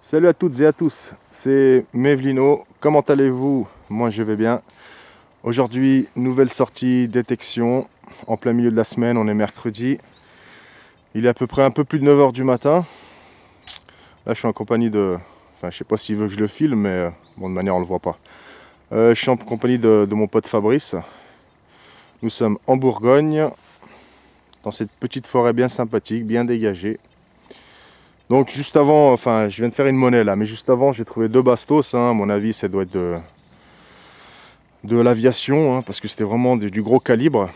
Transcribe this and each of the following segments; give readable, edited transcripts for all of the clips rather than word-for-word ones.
Salut à toutes et à tous, c'est Mevlino, comment allez-vous? Moi je vais bien. Aujourd'hui, nouvelle sortie détection, en plein milieu de la semaine, on est mercredi. Il est à peu près un peu plus de 9 h du matin. Là je suis en compagnie de... Enfin je sais pas s'il veut que je le filme, mais bon de manière on le voit pas. Je suis en compagnie de mon pote Fabrice. Nous sommes en Bourgogne, dans cette petite forêt bien sympathique, bien dégagée. Donc juste avant, enfin je viens de faire une monnaie là, mais juste avant j'ai trouvé deux bastos, hein. À mon avis ça doit être de l'aviation, hein, parce que c'était vraiment du gros calibre.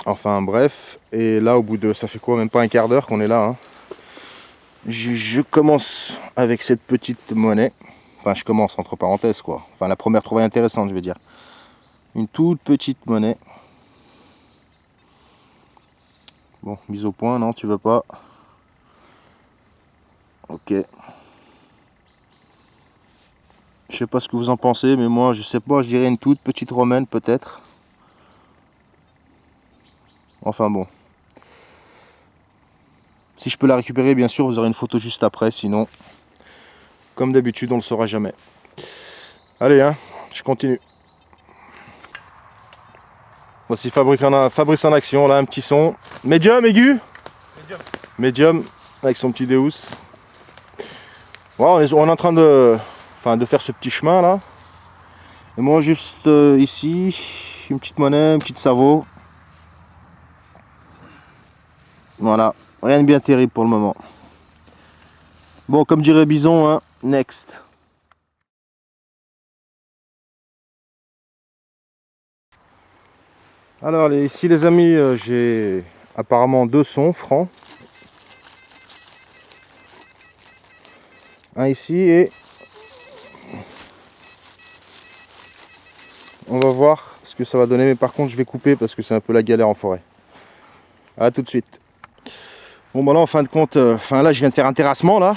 Enfin bref, et là au bout de, ça fait quoi, même pas un quart d'heure qu'on est là, hein. Je commence avec cette petite monnaie. Enfin je commence entre parenthèses quoi. Enfin la première trouvaille intéressante je vais dire. Une toute petite monnaie. Bon, mise au point, non tu veux pas? Ok. Je sais pas ce que vous en pensez, mais moi je sais pas, je dirais une toute petite romaine peut-être. Enfin bon. Si je peux la récupérer, bien sûr, vous aurez une photo juste après, sinon, comme d'habitude, on ne le saura jamais. Allez, hein, je continue. Voici Fabrice en action, là, un petit son. Medium, aigu? Medium. Medium, avec son petit Deus. Voilà, on est en train de faire ce petit chemin, là. Et moi, juste ici, une petite monnaie, une petite Savo. Voilà, rien de bien terrible pour le moment. Bon, comme dirait Bison, hein, next. Alors ici les amis, j'ai apparemment deux sons francs. Un ici et on va voir ce que ça va donner. Mais par contre je vais couper parce que c'est un peu la galère en forêt. A tout de suite. Bon bah là en fin de compte, enfin là je viens de faire un terrassement là.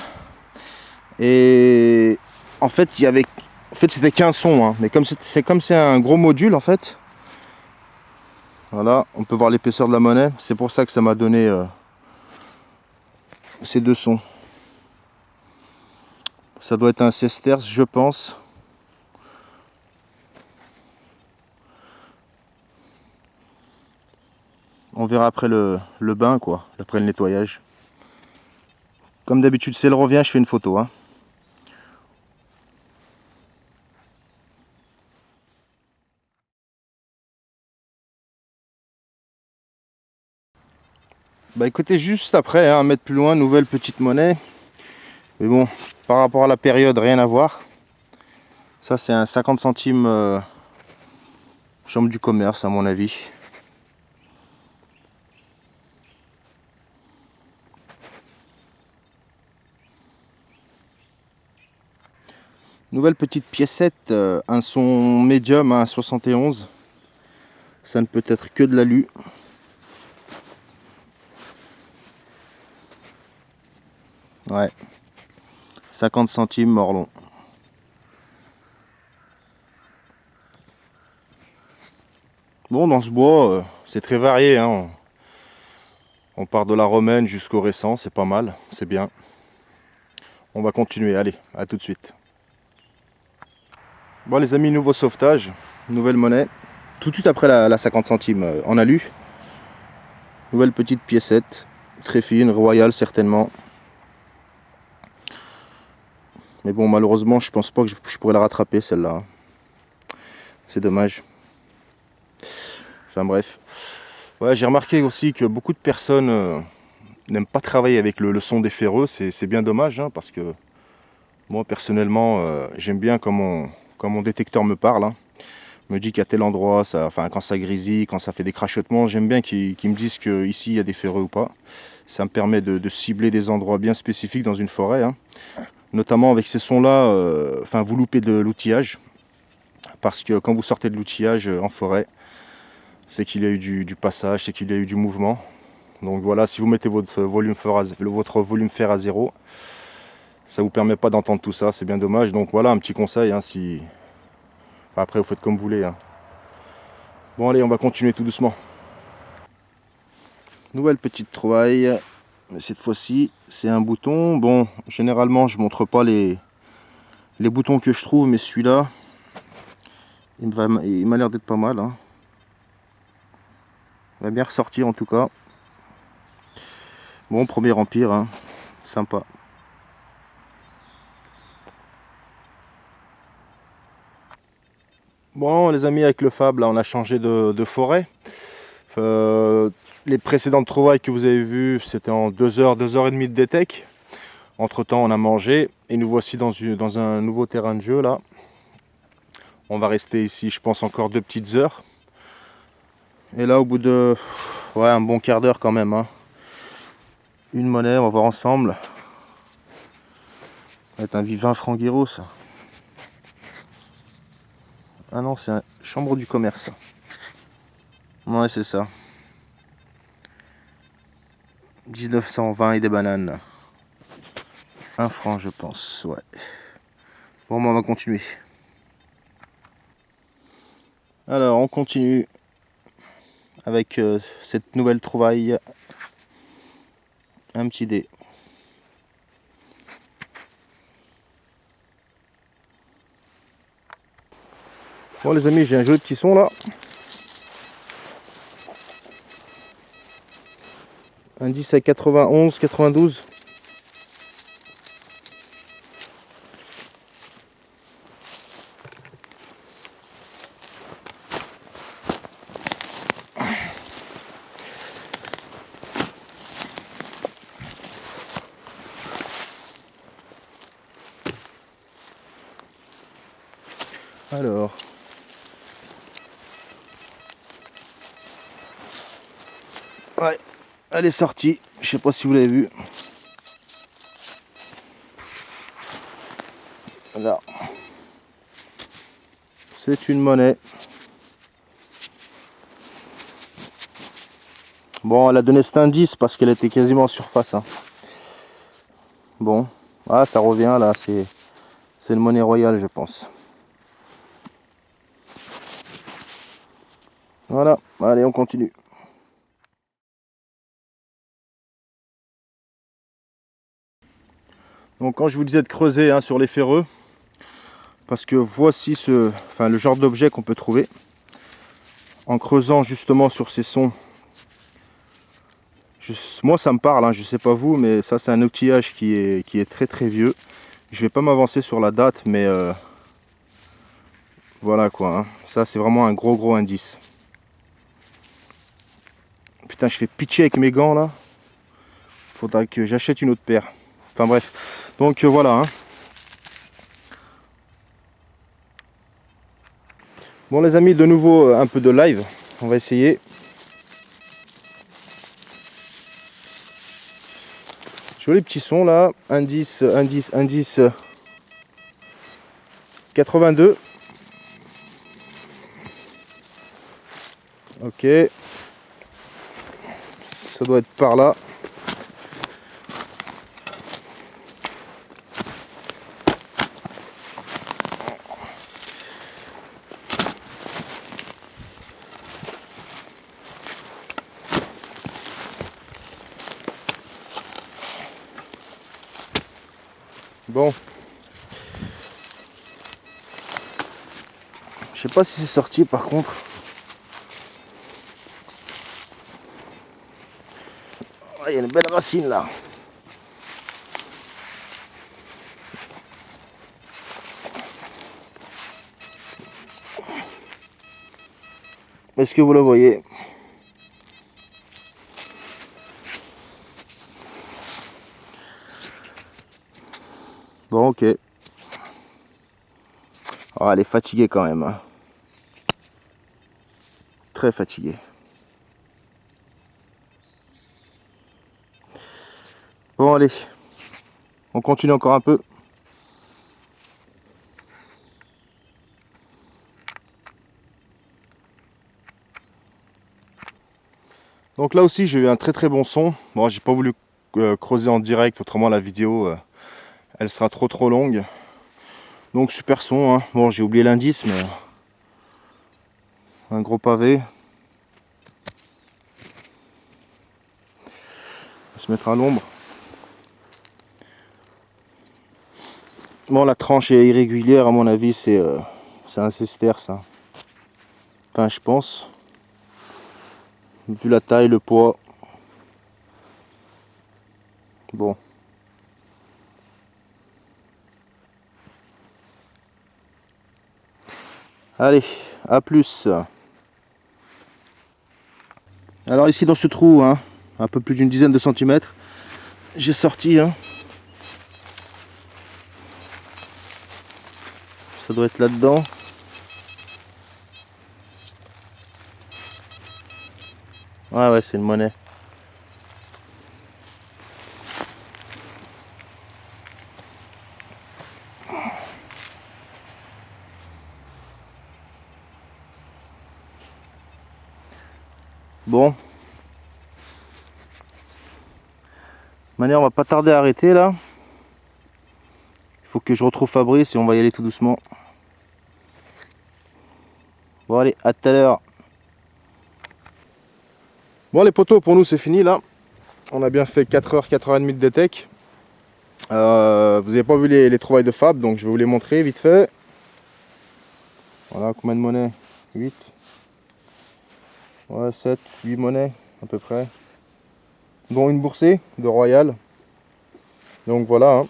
Et en fait il y avait... En fait c'était qu'un son, hein, mais comme c'est un gros module en fait. Voilà, on peut voir l'épaisseur de la monnaie. C'est pour ça que ça m'a donné ces deux sons. Ça doit être un sesterce, je pense. On verra après le bain, quoi, après le nettoyage. Comme d'habitude, si elle revient, je fais une photo, hein. Bah écoutez, juste après, hein, un mètre plus loin, nouvelle petite monnaie. Mais bon, par rapport à la période, rien à voir. Ça, c'est un 50 centimes chambre du commerce, à mon avis. Nouvelle petite piécette, un son médium à 71. Ça ne peut être que de l'alu. Ouais. 50 centimes Morlon. Bon, dans ce bois, c'est très varié, hein. On part de la romaine jusqu'au récent, c'est pas mal, c'est bien. On va continuer, allez, à tout de suite. Bon les amis, nouveau sauvetage, nouvelle monnaie. Tout de suite après la 50 centimes en alu. Nouvelle petite piécette, très fine, royale certainement. Mais bon, malheureusement, je pense pas que je pourrais la rattraper celle-là. C'est dommage. Enfin bref. Ouais, j'ai remarqué aussi que beaucoup de personnes n'aiment pas travailler avec le son des ferreux. C'est bien dommage, hein, parce que moi personnellement, j'aime bien quand mon détecteur me parle, hein. Me dit qu'à tel endroit, ça, enfin, quand ça grésille, quand ça fait des crachotements, j'aime bien qu'ils me disent qu'ici il y a des ferreux ou pas. Ça me permet de cibler des endroits bien spécifiques dans une forêt, hein. Notamment avec ces sons-là, enfin vous loupez de l'outillage. Parce que quand vous sortez de l'outillage en forêt, c'est qu'il y a eu du passage, c'est qu'il y a eu du mouvement. Donc voilà, si vous mettez votre volume fer à zéro, ça vous permet pas d'entendre tout ça, c'est bien dommage. Donc voilà un petit conseil, hein, si... Enfin, après vous faites comme vous voulez, hein. Bon allez, on va continuer tout doucement. Nouvelle petite trouvaille. Mais cette fois-ci, c'est un bouton. Bon, généralement, je montre pas les boutons que je trouve, mais celui-là, il m'a l'air d'être pas mal. Hein. Il va bien ressortir en tout cas. Bon, premier empire, hein. Sympa. Bon, les amis, avec le Fab, là, on a changé de forêt. Les précédentes trouvailles que vous avez vues, c'était en 2 heures, 2 heures et demie de détec. Entre temps, on a mangé et nous voici dans un nouveau terrain de jeu là. On va rester ici, je pense, encore 2 petites heures. Et là, au bout de un bon quart d'heure quand même, hein. Une monnaie, on va voir ensemble. Ça va être un Vivin Franguero, ça. Ah non, c'est un chambre du commerce. Ouais, c'est ça. 1920 et des bananes. 1 franc, je pense, ouais. Bon, on va continuer. Alors, on continue avec cette nouvelle trouvaille. Un petit dé. Bon les amis, j'ai un joli petit son là. Indice à 91, 92. Alors. Ouais, elle est sortie. Je sais pas si vous l'avez vu. Voilà. C'est une monnaie. Bon, elle a donné cet indice parce qu'elle était quasiment en surface. Hein. Bon. Ah, ça revient là. C'est une monnaie royale, je pense. Voilà. Allez, on continue. Donc quand je vous disais de creuser hein, sur les ferreux, parce que voici le genre d'objet qu'on peut trouver en creusant justement sur ces sons. Moi ça me parle, hein, je sais pas vous, mais ça c'est un outillage qui est très très vieux. Je vais pas m'avancer sur la date, mais voilà quoi. Hein. Ça c'est vraiment un gros indice. Putain, je fais pitcher avec mes gants là. Faudra que j'achète une autre paire. Enfin bref. Donc voilà. Hein. Bon les amis, de nouveau un peu de live. On va essayer. Joli petit son là. Indice 82. Ok. Ça doit être par là. Bon. Je sais pas si c'est sorti par contre. Il y a une belle racine là. Est-ce que vous la voyez? Bon, ok. Oh, elle est fatiguée quand même. Hein. Très fatiguée. Bon, allez. On continue encore un peu. Donc là aussi, j'ai eu un très bon son. Bon, j'ai pas voulu creuser en direct, autrement la vidéo, elle sera trop longue. Donc super son. Hein. Bon, j'ai oublié l'indice, mais un gros pavé. se mettre à l'ombre. Bon, la tranche est irrégulière, à mon avis, c'est un sesterce. Hein. Enfin, je pense. Vu la taille, le poids. Bon. Allez, à plus. Alors ici dans ce trou, hein, un peu plus d'une dizaine de centimètres, j'ai sorti, hein, ça doit être là-dedans. Ouais, c'est une monnaie. Bon. De manière, on va pas tarder à arrêter là. Il faut que je retrouve Fabrice et on va y aller tout doucement. Bon allez, à tout à l'heure. Bon les potos, pour nous c'est fini là. On a bien fait 4h, 4h30 de détec. Vous n'avez pas vu les trouvailles de Fab, donc je vais vous les montrer vite fait. Voilà, combien de monnaies? 8. Ouais, 7, 8 monnaies à peu près. Dont une boursée de Royal. Donc voilà.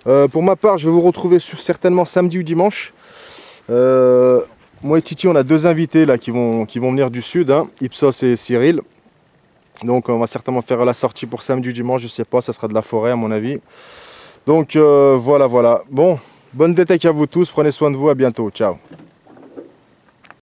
Hein. Pour ma part, je vais vous retrouver certainement samedi ou dimanche. Moi et Titi, on a deux invités là qui vont venir du sud, hein, Ipsos et Cyril. Donc on va certainement faire la sortie pour samedi ou dimanche, je sais pas, ça sera de la forêt à mon avis. Donc voilà. Bon, bonne détec à vous tous, prenez soin de vous, à bientôt, ciao.